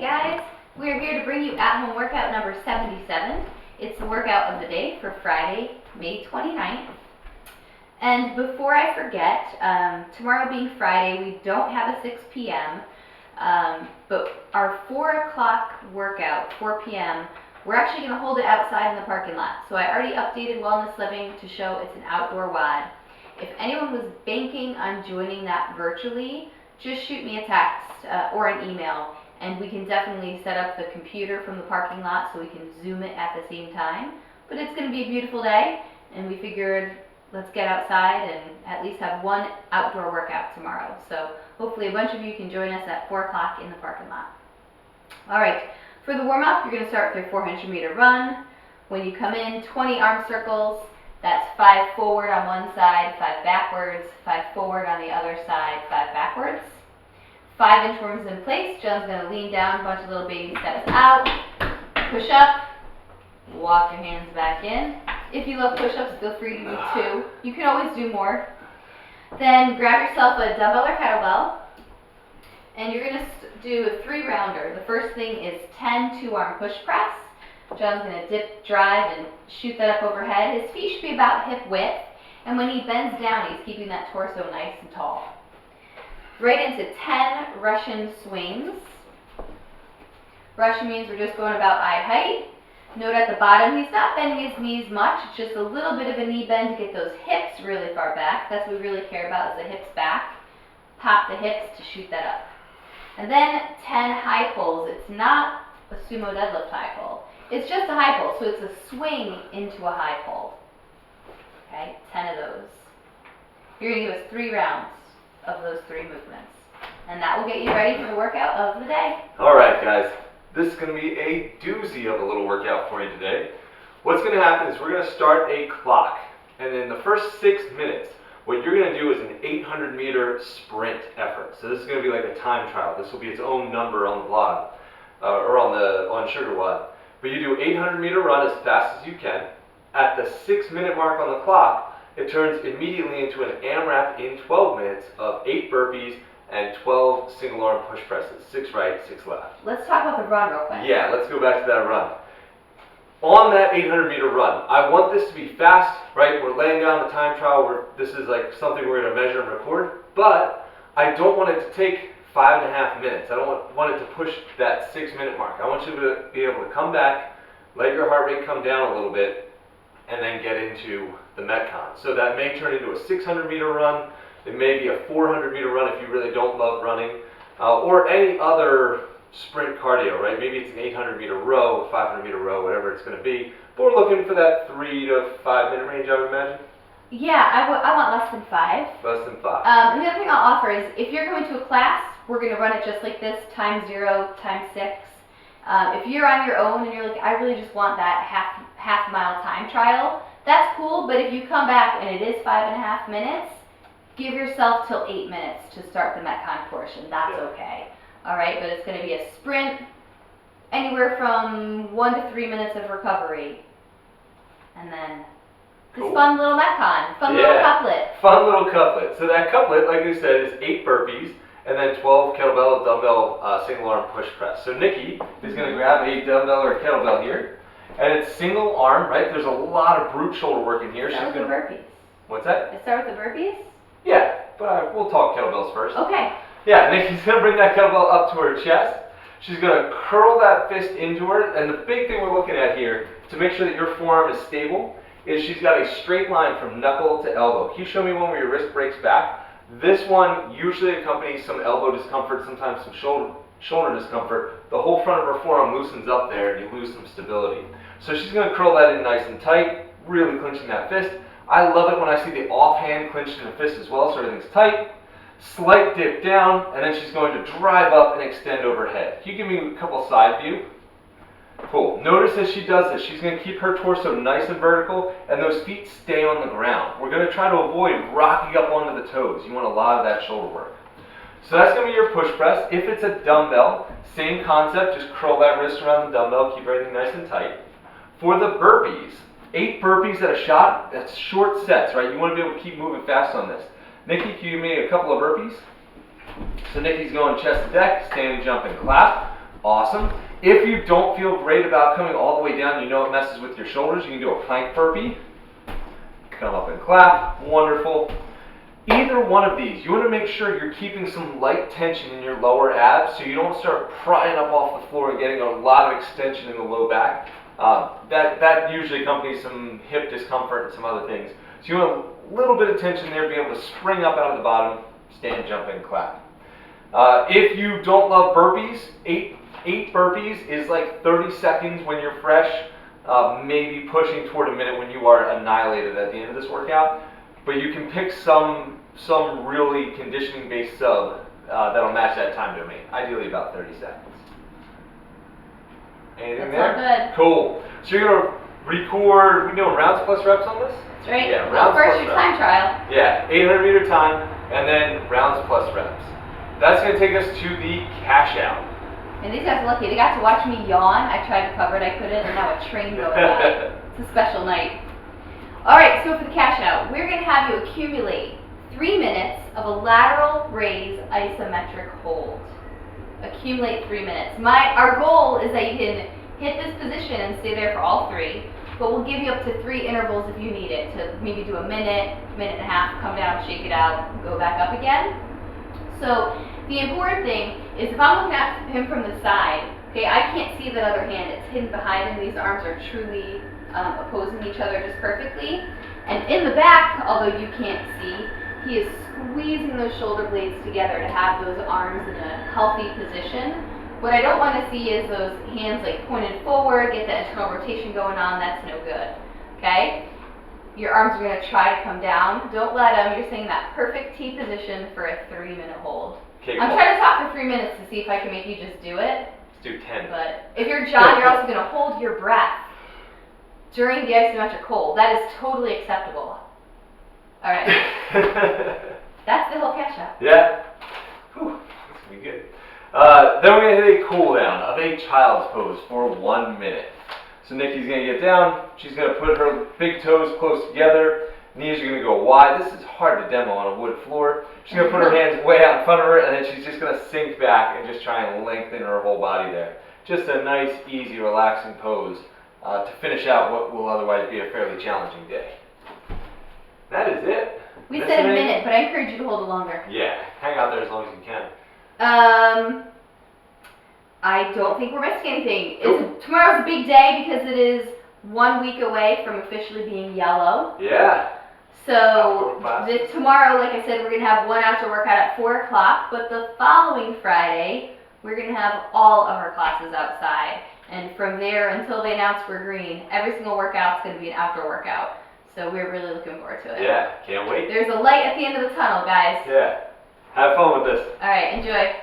guys, we're here to bring you at-home workout number 77. It's the workout of the day for Friday, May 29th. And before I forget, tomorrow being Friday, we don't have a 6 p.m., but our 4 o'clock workout, 4 p.m., we're actually going to hold it outside in the parking lot. So I already updated Wellness Living to show it's an outdoor WOD. If anyone was banking on joining that virtually, just shoot me a text or an email, and we can definitely set up the computer from the parking lot so we can Zoom it at the same time. But it's going to be a beautiful day, and we figured let's get outside and at least have one outdoor workout tomorrow. So hopefully a bunch of you can join us at 4 o'clock in the parking lot. All right, for the warm-up, you're going to start with your 400-meter run. When you come in, 20 arm circles. That's 5 forward on one side, 5 backwards, 5 forward on the other side, 5 backwards. 5 inchworms in place. John's going to lean down, a bunch of little baby steps out. Push up. Walk your hands back in. If you love push-ups, feel free to do 2. You can always do more. Then grab yourself a dumbbell or kettlebell, and you're going to do a 3-rounder. The first thing is 10 2-arm push press. John's going to dip, drive, and shoot that up overhead. His feet should be about hip width, and when he bends down, he's keeping that torso nice and tall. Right into 10 Russian swings. Russian means we're just going about eye height. Note at the bottom, he's not bending his knees much. It's just a little bit of a knee bend to get those hips really far back. That's what we really care about, is the hips back. Pop the hips to shoot that up. And then 10 high pulls. It's not a sumo deadlift high pull. It's just a high pull, so it's a swing into a high pull. Okay, 10 of those. You're going to give us 3 rounds of those 3 movements. And that will get you ready for the workout of the day. All right, guys. This is going to be a doozy of a little workout for you today. What's going to happen is we're going to start a clock. And in the first 6 minutes, what you're going to do is an 800-meter sprint effort. So this is going to be like a time trial. This will be its own number on the blog, or on Sugar WOD. But you do 800-meter run as fast as you can. At the 6-minute mark on the clock, it turns immediately into an AMRAP in 12 minutes of 8 burpees and 12 single arm push presses, 6 right, 6 left. Let's talk about the run real quick. Yeah, let's go back to that run. On that 800-meter run, I want this to be fast, right? We're laying down the time trial. This is like something we're going to measure and record, but I don't want it to take 5.5 minutes. I don't want it to push that 6-minute mark. I want you to be able to come back, let your heart rate come down a little bit, and then get into the Metcon. So that may turn into a 600-meter run. It may be a 400-meter run if you really don't love running, or any other sprint cardio, right? Maybe it's an 800-meter row, 500-meter row, whatever it's going to be. But we're looking for that 3 to 5 minute range, I would imagine. Yeah, I want less than 5. Less than 5. And the other thing I'll offer is, if you're going to a class, we're going to run it just like this, times 0, times 6. If you're on your own and you're like, I really just want that half mile time trial, that's cool. But if you come back and it is 5.5 minutes, give yourself till 8 minutes to start the Metcon portion. That's okay. All right, but it's going to be a sprint, anywhere from 1 to 3 minutes of recovery, and then this fun little Metcon, little couplet. Fun little couplet. So that couplet, like I said, is 8 burpees and then 12 kettlebell, dumbbell, single arm push press. So Nikki is going to grab a dumbbell or a kettlebell here, and it's single arm, right? There's a lot of brute shoulder work in here. Start with the burpees. What's that? I start with the burpees? Yeah, but we'll talk kettlebells first. Okay. Yeah, Nikki's going to bring that kettlebell up to her chest. She's going to curl that fist into her, and the big thing we're looking at here, to make sure that your forearm is stable, is she's got a straight line from knuckle to elbow. Can you show me one where your wrist breaks back? This one usually accompanies some elbow discomfort, sometimes some shoulder discomfort. The whole front of her forearm loosens up there, and you lose some stability. So she's going to curl that in nice and tight, really clenching that fist. I love it when I see the offhand clenched in the fist as well, so everything's tight. Slight dip down, and then she's going to drive up and extend overhead. Can you give me a couple side view? Cool. Notice as she does this, she's going to keep her torso nice and vertical, and those feet stay on the ground. We're going to try to avoid rocking up onto the toes. You want a lot of that shoulder work. So that's going to be your push press. If it's a dumbbell, same concept, just curl that wrist around the dumbbell, keep everything nice and tight. For the burpees, 8 burpees at a shot, that's short sets, right? You want to be able to keep moving fast on this. Nikki, can you give me a couple of burpees? So Nikki's going chest to deck, standing, jump, and clap. Awesome. If you don't feel great about coming all the way down, you know it messes with your shoulders, you can do a plank burpee. Come up and clap. Wonderful. Either one of these, you want to make sure you're keeping some light tension in your lower abs so you don't start prying up off the floor and getting a lot of extension in the low back. That usually accompanies some hip discomfort and some other things. So you want a little bit of tension there, be able to spring up out of the bottom, stand, jump, and clap. If you don't love burpees, eight burpees is like 30 seconds when you're fresh, maybe pushing toward a minute when you are annihilated at the end of this workout. But you can pick some really conditioning-based sub that'll match that time domain, ideally about 30 seconds. Anything That's there? all good. Cool. So you're going to record, we doing rounds plus reps on this? That's right. Yeah, Well, rounds first plus your reps. time trial. Yeah, 800-meter time, and then rounds plus reps. That's going to take us to the cash out. And these guys are lucky. They got to watch me yawn. I tried to cover it, I couldn't, and now a train going by. It's a special night. Alright, so for the cash out, we're going to have you accumulate 3 minutes of a lateral raise isometric hold. Accumulate 3 minutes. Our goal is that you can hit this position and stay there for all 3, but we'll give you up to 3 intervals if you need it, to maybe do a minute, minute and a half, come down, shake it out, go back up again. So the important thing is if I'm looking at him from the side, okay, I can't see that other hand. It's hidden behind him. These arms are truly opposing each other just perfectly. And in the back, although you can't see, he is squeezing those shoulder blades together to have those arms in a healthy position. What I don't want to see is those hands like pointed forward, get that internal rotation going on. That's no good. Okay? Your arms are going to try to come down. Don't let them. You're staying in that perfect T position for a 3-minute hold. Okay, I'm trying to talk for 3 minutes to see if I can make you just do it. Let's do 10. But if you're John, you're also going to hold your breath during the isometric hold. That is totally acceptable. All right. That's the whole cash out. Yeah. Whew, that's going to be good. Then we're going to hit a cool down of a child's pose for 1 minute. So Nikki's going to get down. She's going to put her big toes close together. Knees are going to go wide. This is hard to demo on a wood floor. She's going to put her hands way out in front of her, and then she's just going to sink back and just try and lengthen her whole body there. Just a nice, easy, relaxing pose to finish out what will otherwise be a fairly challenging day. That is it. We said a minute, but I encourage you to hold it longer. Yeah, hang out there as long as you can. I don't think we're missing anything. Nope. Tomorrow's a big day because it is 1 week away from officially being yellow. Yeah. So tomorrow, like I said, we're going to have one outdoor workout at 4 o'clock, but the following Friday, we're going to have all of our classes outside. And from there until they announce we're green, every single workout is going to be an outdoor workout. So we're really looking forward to it. Yeah, can't wait. There's a light at the end of the tunnel, guys. Yeah. Have fun with this. All right, enjoy.